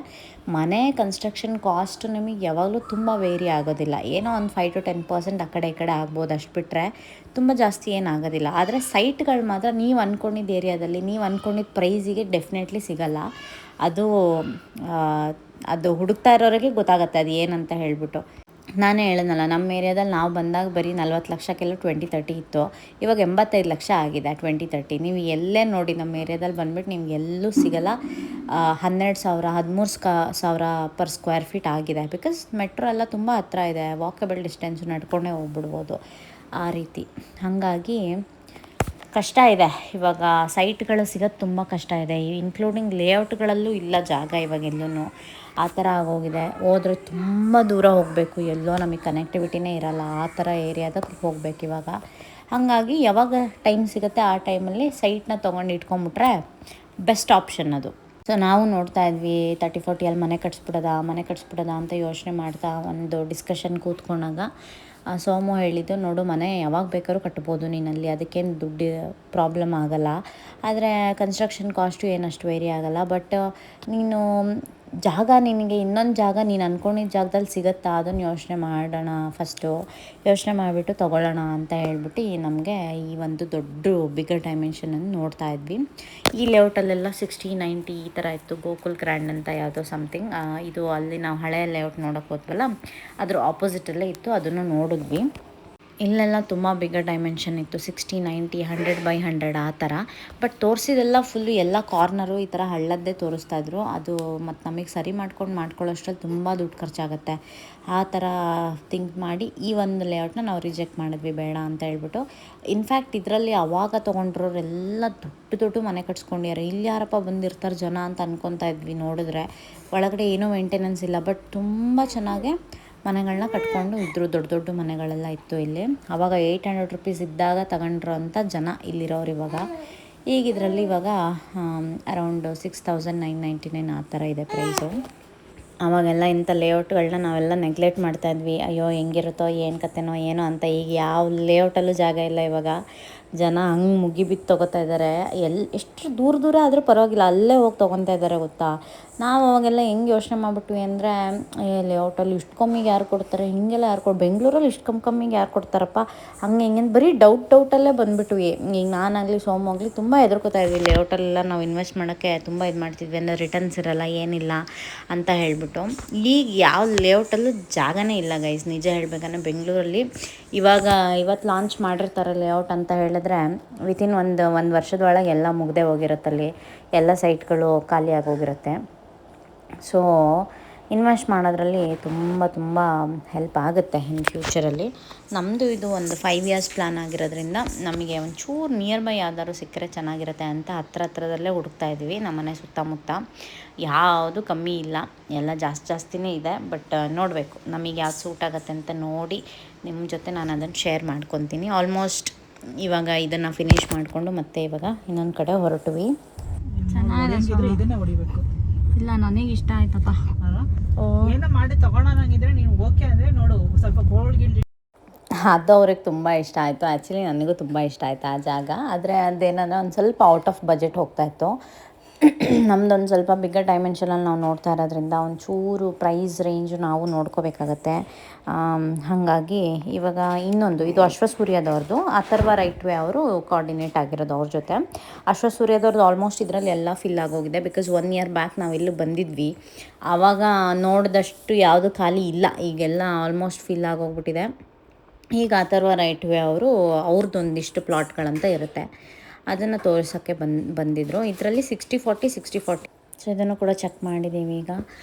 ಮನೆ ಕನ್ಸ್ಟ್ರಕ್ಷನ್ ಕಾಸ್ಟ್ ನಿಮಗೆ ಯಾವಾಗಲೂ ತುಂಬ ವೇರಿ ಆಗೋದಿಲ್ಲ. ಏನೋ ಒಂದು 5 to 10% ಆ ಕಡೆ ಈ ಕಡೆ ಆಗ್ಬೋದು, ಅಷ್ಟು ಬಿಟ್ಟರೆ ತುಂಬ ಜಾಸ್ತಿ ಏನಾಗೋದಿಲ್ಲ. ಆದರೆ ಸೈಟ್ಗಳು ಮಾತ್ರ ನೀವು ಅಂದ್ಕೊಂಡಿದ್ದ ಏರಿಯಾದಲ್ಲಿ ನೀವು ಅಂದ್ಕೊಂಡಿದ್ದ ಪ್ರೈಸಿಗೆ ಡೆಫಿನೆಟ್ಲಿ ಸಿಗೋಲ್ಲ. ಅದು ಹುಡುಕ್ತಾ ಇರೋರಿಗೆ ಗೊತ್ತಾಗುತ್ತೆ ಅದು ಏನಂತ ಹೇಳ್ಬಿಟ್ಟು. ನಾನೇ ಹೇಳಿದ್ನಲ್ಲ, ನಮ್ಮ ಏರಿಯಾದಲ್ಲಿ ನಾವು ಬಂದಾಗ ಬರೀ 40 ಲಕ್ಷಕ್ಕೆಲ್ಲ 20-30 ಇತ್ತು. ಇವಾಗ 85 ಲಕ್ಷ ಆಗಿದೆ 20-30. ನೀವು ಎಲ್ಲೇ ನೋಡಿ ನಮ್ಮ ಏರಿಯಾದಲ್ಲಿ ಬಂದುಬಿಟ್ಟು ನಿಮ್ಗೆ ಎಲ್ಲೂ ಸಿಗೋಲ್ಲ. 12,000 13,000 ಪರ್ ಸ್ಕ್ವೇರ್ ಫೀಟ್ ಆಗಿದೆ. ಬಿಕಾಸ್ ಮೆಟ್ರೋ ಎಲ್ಲ ತುಂಬ ಹತ್ರ ಇದೆ, ವಾಕಬಲ್ ಡಿಸ್ಟೆನ್ಸು, ನಡ್ಕೊಂಡೇ ಹೋಗ್ಬಿಡ್ಬೋದು ಆ ರೀತಿ. ಹಾಗಾಗಿ ಕಷ್ಟ ಇದೆ ಇವಾಗ, ಸೈಟ್ಗಳು ಸಿಗೋದು ತುಂಬ ಕಷ್ಟ ಇದೆ. ಇನ್ಕ್ಲೂಡಿಂಗ್ ಲೇಔಟ್ಗಳಲ್ಲೂ ಇಲ್ಲ ಜಾಗ ಇವಾಗೆಲ್ಲೂ. ಆ ಥರ ಆಗೋಗಿದೆ. ಹೋದ್ರೆ ತುಂಬ ದೂರ ಹೋಗಬೇಕು, ಎಲ್ಲೋ ನಮಗೆ ಕನೆಕ್ಟಿವಿಟಿನೇ ಇರೋಲ್ಲ, ಆ ಥರ ಏರಿಯಾದಾಗ ಹೋಗ್ಬೇಕು ಇವಾಗ. ಹಾಗಾಗಿ ಯಾವಾಗ ಟೈಮ್ ಸಿಗುತ್ತೆ ಆ ಟೈಮಲ್ಲಿ ಸೈಟ್ನ ತೊಗೊಂಡು ಇಟ್ಕೊಂಬಿಟ್ರೆ ಬೆಸ್ಟ್ ಆಪ್ಷನ್ ಅದು. ಸೊ ನಾವು ನೋಡ್ತಾ ಇದ್ವಿ 30-40 ಮನೆ ಕಟ್ಸ್ಬಿಡೋದ ಅಂತ ಯೋಚನೆ ಮಾಡ್ತಾ ಒಂದು ಡಿಸ್ಕಷನ್ ಕೂತ್ಕೊಂಡಾಗ ಸೋಮು ಹೇಳಿದ್ದು, ನೋಡು ಮನೆ ಯಾವಾಗ ಬೇಕಾದ್ರೂ ಕಟ್ಬೋದು ನೀನಲ್ಲಿ, ಅದಕ್ಕೇನು ದುಡ್ಡು ಪ್ರಾಬ್ಲಮ್ ಆಗೋಲ್ಲ. ಆದರೆ ಕನ್ಸ್ಟ್ರಕ್ಷನ್ ಕಾಸ್ಟು ಏನಷ್ಟು ವೇರಿ ಆಗೋಲ್ಲ. ಬಟ್ ನೀನು ನಿನಗೆ ಇನ್ನೊಂದು ಜಾಗ ನೀನು ಅಂದ್ಕೊಂಡಿದ್ದ ಜಾಗದಲ್ಲಿ ಸಿಗುತ್ತಾ ಅದನ್ನು ಯೋಚನೆ ಮಾಡಿಬಿಟ್ಟು ತೊಗೊಳ್ಳೋಣ ಅಂತ ಹೇಳ್ಬಿಟ್ಟು ನಮಗೆ ಈ ಒಂದು ದೊಡ್ಡ ಬಿಗರ್ ಡೈಮೆನ್ಷನನ್ನು ನೋಡ್ತಾ ಇದ್ವಿ. ಈ ಲೇಔಟಲ್ಲೆಲ್ಲ 60-90 ಈ ಥರ ಇತ್ತು. ಗೋಕುಲ್ ಗ್ರ್ಯಾಂಡ್ ಅಂತ ಯಾವುದೋ ಸಮಥಿಂಗ್. ಇದು ಅಲ್ಲಿ ನಾವು ಹಳೆಯ ಲೇಔಟ್ ನೋಡೋಕೆ ಹೋದ್ವಲ್ಲ ಅದ್ರ ಆಪೋಸಿಟಲ್ಲೇ ಇತ್ತು, ಅದನ್ನು ನೋಡಿದ್ವಿ. ಇಲ್ಲೆಲ್ಲ ತುಂಬ ಬಿಗರ್ ಡೈಮೆನ್ಷನ್ ಇತ್ತು, 60-90 100x100 ಆ ಥರ. ಬಟ್ ತೋರಿಸಿದೆಲ್ಲ ಫುಲ್ಲು ಎಲ್ಲ ಕಾರ್ನರು ಈ ಥರ ಹಳ್ಳದ್ದೇ ತೋರಿಸ್ತಾಯಿದ್ರು. ಅದು ಮತ್ತು ನಮಗೆ ಸರಿ ಮಾಡ್ಕೊಳ್ಳೋಷ್ಟ್ರಲ್ಲಿ ತುಂಬ ದುಡ್ಡು ಖರ್ಚಾಗುತ್ತೆ. ಆ ಥರ ಥಿಂಕ್ ಮಾಡಿ ಈ ಒಂದು ಲೇಔಟ್ನ ನಾವು ರಿಜೆಕ್ಟ್ ಮಾಡಿದ್ವಿ, ಬೇಡ ಅಂತ ಹೇಳ್ಬಿಟ್ಟು. ಇನ್ಫ್ಯಾಕ್ಟ್ ಇದರಲ್ಲಿ ಅವಾಗ ತೊಗೊಂಡ್ರೋರೆಲ್ಲ ದೊಡ್ಡ ಮನೆ ಕಟ್ಸ್ಕೊಂಡಿದ್ದಾರೆ. ಇಲ್ಲಿ ಯಾರಪ್ಪ ಬಂದಿರ್ತಾರೆ ಜನ ಅಂತ ಅನ್ಕೊತಾ ಇದ್ವಿ. ನೋಡಿದ್ರೆ ಒಳಗಡೆ ಏನೂ ಮೇಂಟೆನೆನ್ಸ್ ಇಲ್ಲ, ಬಟ್ ತುಂಬ ಚೆನ್ನಾಗೆ ಮನೆಗಳನ್ನ ಕಟ್ಕೊಂಡು ಇದ್ದರು. ದೊಡ್ಡ ಮನೆಗಳೆಲ್ಲ ಇತ್ತು ಇಲ್ಲಿ. ಆವಾಗ 800 ರೂಪೀಸ್ ಇದ್ದಾಗ ತಗೊಂಡ್ರು ಅಂತ ಜನ ಇಲ್ಲಿರೋರು. ಇವಾಗ ಅರೌಂಡ್ 6,999 ಆ ಥರ ಇದೆ ಪ್ರೈಸು. ಆವಾಗೆಲ್ಲ ಇಂಥ ಲೇಔಟ್ಗಳನ್ನ ನಾವೆಲ್ಲ ನೆಗ್ಲೆಕ್ಟ್ ಮಾಡ್ತಾಯಿದ್ವಿ. ಅಯ್ಯೋ ಹೆಂಗಿರುತ್ತೋ ಏನು ಕತೆನೋ ಏನೋ ಅಂತ. ಈಗ ಯಾವ ಲೇಔಟಲ್ಲೂ ಜಾಗ ಇಲ್ಲ ಇವಾಗ. ಜನ ಹಂಗೆ ಮುಗಿಬಿದ್ದು ತೊಗೋತಾ ಇದ್ದಾರೆ. ಎಷ್ಟು ದೂರ ಆದರೂ ಪರವಾಗಿಲ್ಲ, ಅಲ್ಲೇ ಹೋಗಿ ತೊಗೊತಾ ಇದ್ದಾರೆ ಗೊತ್ತಾ. ನಾವು ಅವಾಗೆಲ್ಲ ಹೆಂಗೆ ಯೋಚನೆ ಮಾಡಿಬಿಟ್ವಿ ಅಂದರೆ, ಲೇಔಟಲ್ಲಿ ಇಷ್ಟು ಕಮ್ಮಿಗೆ ಯಾರು ಕೊಡ್ತಾರೆ, ಹೀಗೆಲ್ಲ ಬೆಂಗಳೂರಲ್ಲಿ ಇಷ್ಟು ಕಮ್ಮಿಗೆ ಯಾರು ಕೊಡ್ತಾರಪ್ಪ, ಹಿಂಗೆ ಬರೀ ಡೌಟಲ್ಲೇ ಬಂದುಬಿಟ್ವಿ. ಈಗ ನಾನಾಗಲಿ ಸೋಮು ಆಗಲಿ ತುಂಬ ಹೆದರ್ಕೋತಾ ಇದ್ವಿ. ಲೇಔಟಲ್ಲೆಲ್ಲ ನಾವು ಇನ್ವೆಸ್ಟ್ ಮಾಡೋಕ್ಕೆ ತುಂಬ ಇದು ಮಾಡ್ತಿದ್ವಿ, ಅಂದರೆ ರಿಟರ್ನ್ಸ್ ಇರೋಲ್ಲ ಏನಿಲ್ಲ ಅಂತ ಹೇಳ್ಬಿಟ್ಟು. ಈಗ ಯಾವ ಲೇಔಟಲ್ಲೂ ಜಾಗನೇ ಇಲ್ಲ ಗೈಸ್, ನಿಜ ಹೇಳ್ಬೇಕಂದ್ರೆ. ಬೆಂಗಳೂರಲ್ಲಿ ಇವತ್ತು ಲಾಂಚ್ ಮಾಡಿರ್ತಾರೆ ಲೇಔಟ್ ಅಂತ ಹೇಳಿದ್ರೆ ವಿತಿನ್ ಒಂದು ವರ್ಷದೊಳಗೆ ಎಲ್ಲ ಮುಗ್ದೇ ಹೋಗಿರುತ್ತಲ್ಲಿ, ಎಲ್ಲ ಸೈಟ್ಗಳು ಖಾಲಿಯಾಗಿ ಹೋಗಿರುತ್ತೆ. ಸೊ ಇನ್ವೆಸ್ಟ್ ಮಾಡೋದ್ರಲ್ಲಿ ತುಂಬ ಹೆಲ್ಪ್ ಆಗುತ್ತೆ ಇನ್ ಫ್ಯೂಚರಲ್ಲಿ. ನಮ್ಮದು ಇದು ಒಂದು 5 ಇಯರ್ಸ್ ಪ್ಲ್ಯಾನ್ ಆಗಿರೋದ್ರಿಂದ ನಮಗೆ ಒಂಚೂರು ನಿಯರ್ ಬೈ ಯಾವ್ದಾದ್ರು ಸಿಕ್ಕರೆ ಚೆನ್ನಾಗಿರುತ್ತೆ ಅಂತ ಹತ್ರದಲ್ಲೇ ಹುಡುಕ್ತಾ ಇದ್ವಿ. ನಮ್ಮನೆ ಸುತ್ತಮುತ್ತ ಯಾವುದು ಕಮ್ಮಿ ಇಲ್ಲ, ಎಲ್ಲ ಜಾಸ್ತಿನೇ ಇದೆ. ಬಟ್ ನೋಡಬೇಕು ನಮಗೆ ಯಾವ್ದು ಸೂಟ್ ಆಗುತ್ತೆ ಅಂತ ನೋಡಿ ನಿಮ್ಮ ಜೊತೆ ನಾನು ಅದನ್ನು ಶೇರ್ ಮಾಡ್ಕೊತೀನಿ. ಆಲ್ಮೋಸ್ಟ್ ಇವಾಗ ಇದನ್ನು ಫಿನಿಷ್ ಮಾಡಿಕೊಂಡು ಮತ್ತೆ ಇವಾಗ ಇನ್ನೊಂದು ಕಡೆ ಹೊರಟ್ವಿ. ಇದನ್ನೇ ಹೊಡಿಬೇಕು. ಇಲ್ಲ, ನನಗೆ ಇಷ್ಟ ಆಯ್ತಪ್ಪ. ಏನೋ ಮಾಡಿ ತಗೊಳಂಗಿದ್ರೆ ನೀನು ಓಕೆ ಅಂದರೆ ನೋಡು, ಸ್ವಲ್ಪ ಗೋಲ್ಡ್ ಗಿಲ್ಡ್. ಅದು ಅವ್ರಿಗೆ ತುಂಬ ಇಷ್ಟ ಆಯಿತು. ಆ್ಯಕ್ಚುಲಿ ನನಗೂ ತುಂಬ ಇಷ್ಟ ಆಯಿತು ಆ ಜಾಗ. ಆದರೆ ಅದೇನಂದರೆ ಒಂದು ಸ್ವಲ್ಪ ಔಟ್ ಆಫ್ ಬಜೆಟ್ ಹೋಗ್ತಾಯಿತ್ತು. ನಮ್ಮದೊಂದು ಸ್ವಲ್ಪ ಬಿಗ್ಗರ್ ಡೈಮೆನ್ಷನಲ್ಲಿ ನಾವು ನೋಡ್ತಾ ಇರೋದ್ರಿಂದ ಒಂಚೂರು ಪ್ರೈಸ್ ರೇಂಜು ನಾವು ನೋಡ್ಕೋಬೇಕಾಗತ್ತೆ. ಹಾಗಾಗಿ ಇವಾಗ ಇನ್ನೊಂದು ಇದು ಅಶ್ವಸೂರ್ಯದವ್ರದ್ದು, ಅಥರ್ವ ರೈಟ್ವೇ ಅವರು ಕೋಆರ್ಡಿನೇಟ್ ಆಗಿರೋದು ಅವ್ರ ಜೊತೆ. ಅಶ್ವಸೂರ್ಯದವ್ರದ್ದು ಆಲ್ಮೋಸ್ಟ್ ಇದರಲ್ಲಿ ಎಲ್ಲ ಫಿಲ್ ಆಗೋಗಿದೆ. ಬಿಕಾಸ್ 1 ಇಯರ್ ಬ್ಯಾಕ್ ನಾವೆಲ್ಲೂ ಬಂದಿದ್ವಿ, ಆವಾಗ ನೋಡಿದಷ್ಟು ಯಾವುದು ಖಾಲಿ ಇಲ್ಲ, ಈಗೆಲ್ಲ ಆಲ್ಮೋಸ್ಟ್ ಫಿಲ್ ಆಗೋಗ್ಬಿಟ್ಟಿದೆ. ಈಗ ಅಥರ್ವ ರೈಟ್ವೇ ಅವರು ಅವ್ರದ್ದೊಂದಿಷ್ಟು ಪ್ಲಾಟ್ಗಳಂತ ಇರುತ್ತೆ, ಅದನ್ನು ತೋರ್ಸೋಕ್ಕೆ ಬಂದಿದ್ದರು. ಇದರಲ್ಲಿ 60-40 ಸೊ ಇದನ್ನು ಕೂಡ ಚೆಕ್ ಮಾಡಿದ್ದೀವಿ ಈಗ.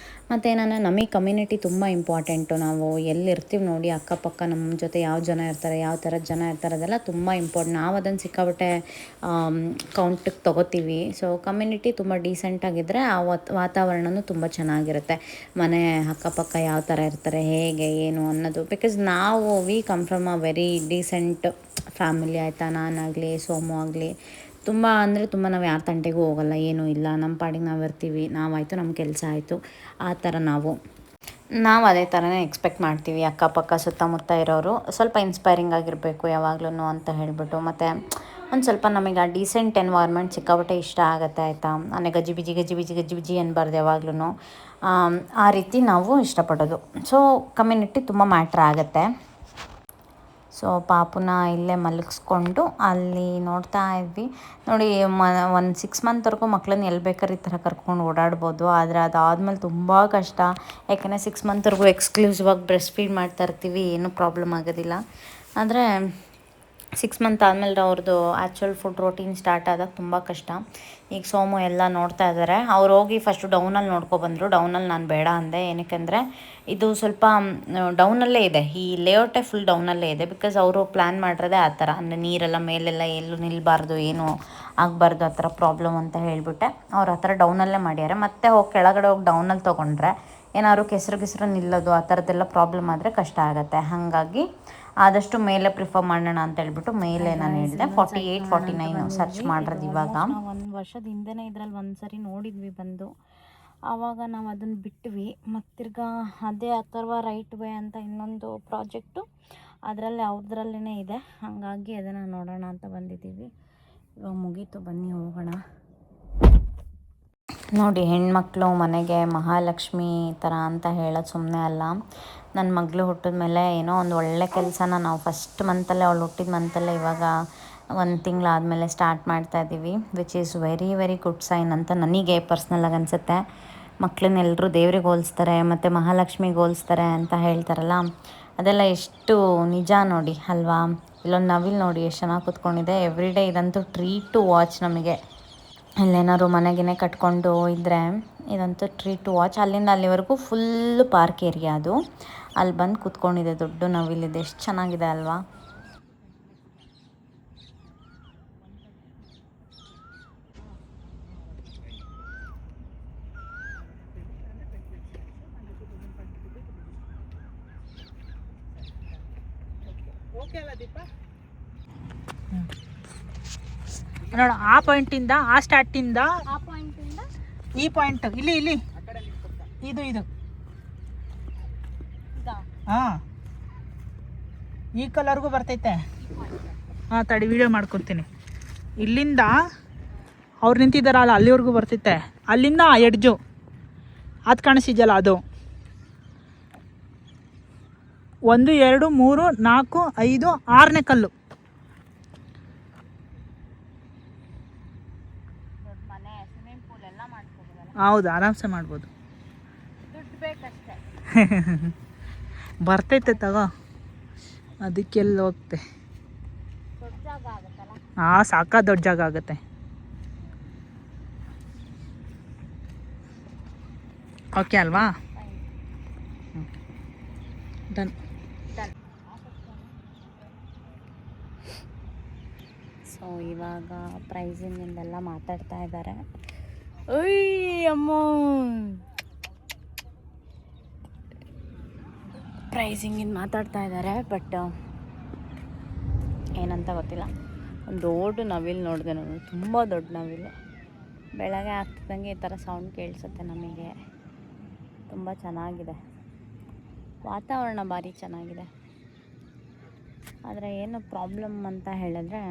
ಮತ್ತು ಏನಂದರೆ ನಮಗೆ ಕಮ್ಯುನಿಟಿ ತುಂಬ ಇಂಪಾರ್ಟೆಂಟು. ನಾವು ಎಲ್ಲಿರ್ತೀವಿ ನೋಡಿ ಅಕ್ಕಪಕ್ಕ ನಮ್ಮ ಜೊತೆ ಯಾವ ಜನ ಇರ್ತಾರೆ, ಯಾವ ಥರದ ಜನ ಇರ್ತಾರೆ, ಅದೆಲ್ಲ ತುಂಬ ಇಂಪಾರ್ಟೆಂಟ್. ನಾವು ಅದನ್ನು ಸಿಕ್ಕಾಪಟ್ಟೆ ಕೌಂಟಿಗೆ ತೊಗೋತೀವಿ. ಸೊ ಕಮ್ಯುನಿಟಿ ತುಂಬ ಡೀಸೆಂಟಾಗಿದ್ದರೆ ಆ ವಾತಾವರಣವೂ ತುಂಬ ಚೆನ್ನಾಗಿರುತ್ತೆ. ಮನೆ ಅಕ್ಕಪಕ್ಕ ಯಾವ ಥರ ಇರ್ತಾರೆ, ಹೇಗೆ ಏನು ಅನ್ನೋದು. Because we come from a very decent family, ಆಯಿತಾ. ನಾನಾಗಲಿ ಸೋಮು ಆಗಲಿ ತುಂಬ ಅಂದರೆ ತುಂಬ ನಾವು ಯಾರ ತಂಟೆಗೂ ಹೋಗಲ್ಲ, ಏನೂ ಇಲ್ಲ, ನಮ್ಮ ಪಾಡಿಗೆ ನಾವು ಇರ್ತೀವಿ. ನಾವಾಯಿತು ನಮ್ಮ ಕೆಲಸ ಆಯಿತು, ಆ ಥರ ನಾವು ಅದೇ ಥರನೇ ಎಕ್ಸ್ಪೆಕ್ಟ್ ಮಾಡ್ತೀವಿ. ಅಕ್ಕಪಕ್ಕ ಸುತ್ತಮುತ್ತ ಇರೋರು ಸ್ವಲ್ಪ ಇನ್ಸ್ಪೈರಿಂಗ್ ಆಗಿರಬೇಕು ಯಾವಾಗ್ಲೂ ಅಂತ ಹೇಳಿಬಿಟ್ಟು. ಮತ್ತು ಒಂದು ಸ್ವಲ್ಪ ನಮಗೆ ಆ ಡೀಸೆಂಟ್ ಎನ್ವೈರ್ಮೆಂಟ್ ಸಿಕ್ಕಾಪಟ್ಟೆ ಇಷ್ಟ ಆಗುತ್ತೆ, ಆಯಿತಾ. ಅಂದರೆ ಗಜಿಬಿಜಿ ಅನ್ಬಾರ್ದು ಯಾವಾಗ್ಲೂ. ಆ ರೀತಿ ನಾವು ಇಷ್ಟಪಡೋದು. ಸೊ ಕಮ್ಯುನಿಟಿ ತುಂಬ ಮ್ಯಾಟ್ರ್ ಆಗುತ್ತೆ. ಸೊ ಪಾಪುನ ಇಲ್ಲೇ ಮಲಗಿಸ್ಕೊಂಡು ಅಲ್ಲಿ ನೋಡ್ತಾ ಇದ್ವಿ ನೋಡಿ. ಒಂದು 6 ಮಂತ್ವರೆಗೂ ಮಕ್ಕಳನ್ನ ಎಲ್ಲಿ ಬೇಕಾದ್ರೆ ಈ ಥರ ಕರ್ಕೊಂಡು ಓಡಾಡ್ಬೋದು. ಆದರೆ ಅದಾದಮೇಲೆ ತುಂಬ ಕಷ್ಟ. ಯಾಕೆಂದರೆ 6 ಮಂತ್ವರೆಗೂ ಎಕ್ಸ್ಕ್ಲೂಸಿವ್ ಆಗಿ ಬ್ರೆಸ್ಟ್ ಫೀಡ್ ಮಾಡ್ತಾ ಇರ್ತೀವಿ, ಏನೂ ಪ್ರಾಬ್ಲಮ್ ಆಗೋದಿಲ್ಲ. ಆದರೆ 6 ಮಂತ್ ಆದಮೇಲೆ ಅವ್ರದ್ದು ಆ್ಯಕ್ಚುಯಲ್ ಫುಡ್ ರೋಟೀನ್ ಸ್ಟಾರ್ಟ್ ಆದಾಗ ತುಂಬ ಕಷ್ಟ. ಈಗ ಸೋಮು ಎಲ್ಲ ನೋಡ್ತಾ ಇದ್ದಾರೆ. ಅವ್ರು ಹೋಗಿ ಫಸ್ಟು ಡೌನಲ್ಲಿ ನೋಡ್ಕೊಬಂದರು. ಡೌನಲ್ಲಿ ನಾನು ಬೇಡ ಅಂದೆ, ಏನಕ್ಕೆಂದರೆ ಇದು ಸ್ವಲ್ಪ ಡೌನಲ್ಲೇ ಇದೆ, ಈ ಲೇಔಟೇ ಫುಲ್ ಡೌನಲ್ಲೇ ಇದೆ. ಬಿಕಾಸ್ ಅವರು ಪ್ಲ್ಯಾನ್ ಮಾಡಿರೋದೇ ಆ ಥರ, ಅಂದರೆ ನೀರೆಲ್ಲ ಮೇಲೆಲ್ಲ ಎಲ್ಲೂ ನಿಲ್ಲಬಾರ್ದು, ಏನೂ ಆಗಬಾರ್ದು, ಆ ಥರ ಪ್ರಾಬ್ಲಮ್ ಅಂತ ಹೇಳಿಬಿಟ್ಟೆ ಅವ್ರು ಆ ಥರ ಡೌನಲ್ಲೇ ಮಾಡ್ಯಾರೆ. ಮತ್ತೆ ಹೋಗಿ ಕೆಳಗಡೆ ಹೋಗಿ ಡೌನಲ್ಲಿ ತೊಗೊಂಡ್ರೆ ಏನಾದ್ರು ಕೆಸರು ನಿಲ್ಲೋದು ಆ ಥರದ್ದೆಲ್ಲ ಪ್ರಾಬ್ಲಮ್ ಆದರೆ ಕಷ್ಟ ಆಗುತ್ತೆ. ಹಾಗಾಗಿ ಆದಷ್ಟು ಮೇಲೆ ಪ್ರಿಫರ್ ಮಾಡೋಣ ಅಂತ ಹೇಳ್ಬಿಟ್ಟು ಮೇಲೆ ನಾನು ಹೇಳಿದೆ 48-49 ಸರ್ಚ್ ಮಾಡಿರೋದು. ಇವಾಗ 1 ವರ್ಷದ ಹಿಂದೆನೇ ಇದರಲ್ಲಿ ಒಂದು ಸರಿ ನೋಡಿದ್ವಿ ಬಂದು, ಆವಾಗ ನಾವು ಅದನ್ನು ಬಿಟ್ವಿ. ಮತ್ತಿರ್ಗಾ ಅದೇ ಅಥರ್ವ ರೈಟ್ವೇ ಅಂತ ಇನ್ನೊಂದು ಪ್ರಾಜೆಕ್ಟು ಅದರಲ್ಲೇ ಅವ್ರದ್ರಲ್ಲೇ ಇದೆ. ಹಾಗಾಗಿ ಅದನ್ನು ನೋಡೋಣ ಅಂತ ಬಂದಿದ್ದೀವಿ. ಇವಾಗ ಮುಗೀತು, ಬನ್ನಿ ಹೋಗೋಣ. ನೋಡಿ, ಹೆಣ್ಮಕ್ಳು ಮನೆಗೆ ಮಹಾಲಕ್ಷ್ಮಿ ಥರ ಅಂತ ಹೇಳೋದು ಸುಮ್ಮನೆ ಅಲ್ಲ. ನನ್ನ ಮಗಳು ಹುಟ್ಟಿದ ಮೇಲೆ ಏನೋ ಒಂದು ಒಳ್ಳೆ ಕೆಲಸನ ನಾವು ಫಸ್ಟ್ ಮಂತಲ್ಲೇ, ಅವಳು ಹುಟ್ಟಿದ ಮಂತಲ್ಲೇ ಇವಾಗ 1 ತಿಂಗಳಾದಮೇಲೆ ಸ್ಟಾರ್ಟ್ ಮಾಡ್ತಾಯಿದ್ದೀವಿ. Which is very very good sign ಅಂತ ನನಗೆ ಪರ್ಸ್ನಲಾಗಿ ಅನಿಸುತ್ತೆ. ಮಕ್ಕಳನ್ನೆಲ್ಲರೂ ದೇವ್ರಿಗೆ ಹೋಲಿಸ್ತಾರೆ ಮತ್ತು ಮಹಾಲಕ್ಷ್ಮಿಗೆ ಹೋಲಿಸ್ತಾರೆ ಅಂತ ಹೇಳ್ತಾರಲ್ಲ, ಅದೆಲ್ಲ ಎಷ್ಟು ನಿಜ ನೋಡಿ ಅಲ್ವಾ. ಇಲ್ಲೊಂದು ನವಿಲು ನೋಡಿ ಎಷ್ಟು ಚೆನ್ನಾಗಿ ಕೂತ್ಕೊಂಡಿದೆ. ಎವ್ರಿ ಡೇ ಇದಂತೂ ಟ್ರೀಟ್ ಟು ವಾಚ್ ನಮಗೆ. ಇಲ್ಲೇನಾದ್ರು ಮನೆಗೇ ಕಟ್ಕೊಂಡು ಇದ್ದರೆ ಇದಂತೂ ಟ್ರೀಟ್ ಟು ವಾಚ್. ಅಲ್ಲಿಂದ ಅಲ್ಲಿವರೆಗೂ ಫುಲ್ಲು ಪಾರ್ಕ್ ಏರಿಯಾ ಅದು. ಅಲ್ಲಿ ಬಂದು ಕೂತ್ಕೊಂಡಿದೆ, ದೊಡ್ಡ ನವಿಲಿದೆ, ಎಷ್ಟು ಚೆನ್ನಾಗಿದೆ ಅಲ್ವಾ. ನೋಡ, ಆ ಪಾಯಿಂಟಿಂದ, ಆ ಸ್ಟಾರ್ಟಿಂದ ಈ ಪಾಯಿಂಟ್ ಇಲ್ಲಿ ಇದು ಹಾಂ, ಈ ಕಲರ್ಗೂ ಬರ್ತೈತೆ. ಹಾಂ, ತಡಿ ವಿಡಿಯೋ ಮಾಡ್ಕೊತೀನಿ. ಇಲ್ಲಿಂದ ಅವ್ರು ನಿಂತಿದ್ದಾರಲ್ಲ ಅಲ್ಲಿವರೆಗೂ ಬರ್ತೈತೆ. ಅಲ್ಲಿಂದ ಎಡ್ಜು ಅದು ಕಾಣಿಸಿದ್ಯಲ್ಲ, ಅದು 1 2 3 4 5 6ನೇ ಕಲ್ಲು. ಹೌದು, ಆರಾಮ್ಸೆ ಮಾಡ್ಬೋದು. ಬರ್ತೈತೆ ತಗೋ, ಅದಕ್ಕೆಲ್ಲ ಹೋಗ್ತೆ. ಹಾಂ, ಸಾಕ ದೊಡ್ಡ ಜಾಗ ಆಗುತ್ತೆ. ಓಕೆ ಅಲ್ವಾ? ಡನ್. ಸೊ ಇವಾಗ ಪ್ರೈಸಿಂಗಿಂದೆಲ್ಲ ಮಾತಾಡ್ತಾ ಇದ್ದಾರೆ. ಪ್ರೈಸಿಂಗಿಂದ ಮಾತಾಡ್ತಾ ಇದ್ದಾರೆ. ಬಟ್ ಏನಂತ ಗೊತ್ತಿಲ್ಲ. ಒಂದು ದೊಡ್ಡ ನವಿಲು ನೋಡಿದೆ ನಾನು, ತುಂಬ ದೊಡ್ಡ ನವಿಲು. ಬೆಳಗ್ಗೆ ಆಗ್ತಿದ್ದಂಗೆ ಈ ಥರ ಸೌಂಡ್ ಕೇಳಿಸುತ್ತೆ ನಮಗೆ. ತುಂಬ ಚೆನ್ನಾಗಿದೆ, ವಾತಾವರಣ ಭಾರಿ ಚೆನ್ನಾಗಿದೆ. ಆದರೆ ಏನು ಪ್ರಾಬ್ಲಮ್ ಅಂತ ಹೇಳಿದ್ರೆ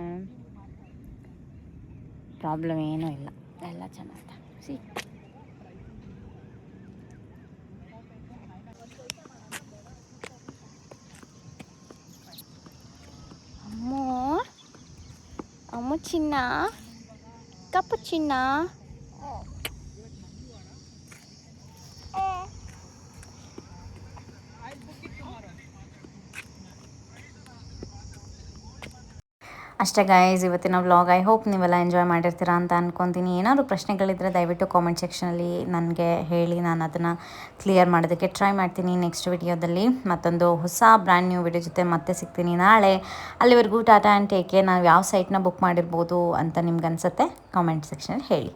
ಪ್ರಾಬ್ಲಮ್ ಏನೂ ಇಲ್ಲ, ಎಲ್ಲ ಚೆನ್ನಾಗಿದೆ. ಸಿ ಅಮ್ಮೋ ಅಮ್ಮ ಚಿನ್ನ, ಕಪ್ಪು ಚಿನ್ನ. ಅಷ್ಟೇ ಗೈಸ್ ಇವತ್ತಿನ ವ್ಲಾಗ್. ಐ ಹೋಪ್ ನೀವೆಲ್ಲ ಎಂಜಾಯ್ ಮಾಡಿರ್ತೀರಾ ಅಂತ ಅಂದ್ಕೊತೀನಿ. ಏನಾದರೂ ಪ್ರಶ್ನೆಗಳಿದ್ದರೆ ದಯವಿಟ್ಟು ಕಾಮೆಂಟ್ ಸೆಕ್ಷನಲ್ಲಿ ನನಗೆ ಹೇಳಿ, ನಾನು ಅದನ್ನು ಕ್ಲಿಯರ್ ಮಾಡೋದಕ್ಕೆ ಟ್ರೈ ಮಾಡ್ತೀನಿ. ನೆಕ್ಸ್ಟ್ ವಿಡಿಯೋದಲ್ಲಿ ಮತ್ತೊಂದು ಹೊಸ ಬ್ರ್ಯಾಂಡ್ ನ್ಯೂ ವಿಡಿಯೋ ಜೊತೆ ಮತ್ತೆ ಸಿಗ್ತೀನಿ ನಾಳೆ. ಅಲ್ಲಿವರೆಗೂ ಟಾಟಾ ಆ್ಯಂಡ್ ಟೇಕ್ ಕೇರ್. ನಾವು ಯಾವ ಸೈಟ್ನ ಬುಕ್ ಮಾಡಿರ್ಬೋದು ಅಂತ ನಿಮ್ಗೆ ಅನಿಸುತ್ತೆ ಕಾಮೆಂಟ್ ಸೆಕ್ಷನಲ್ಲಿ ಹೇಳಿ.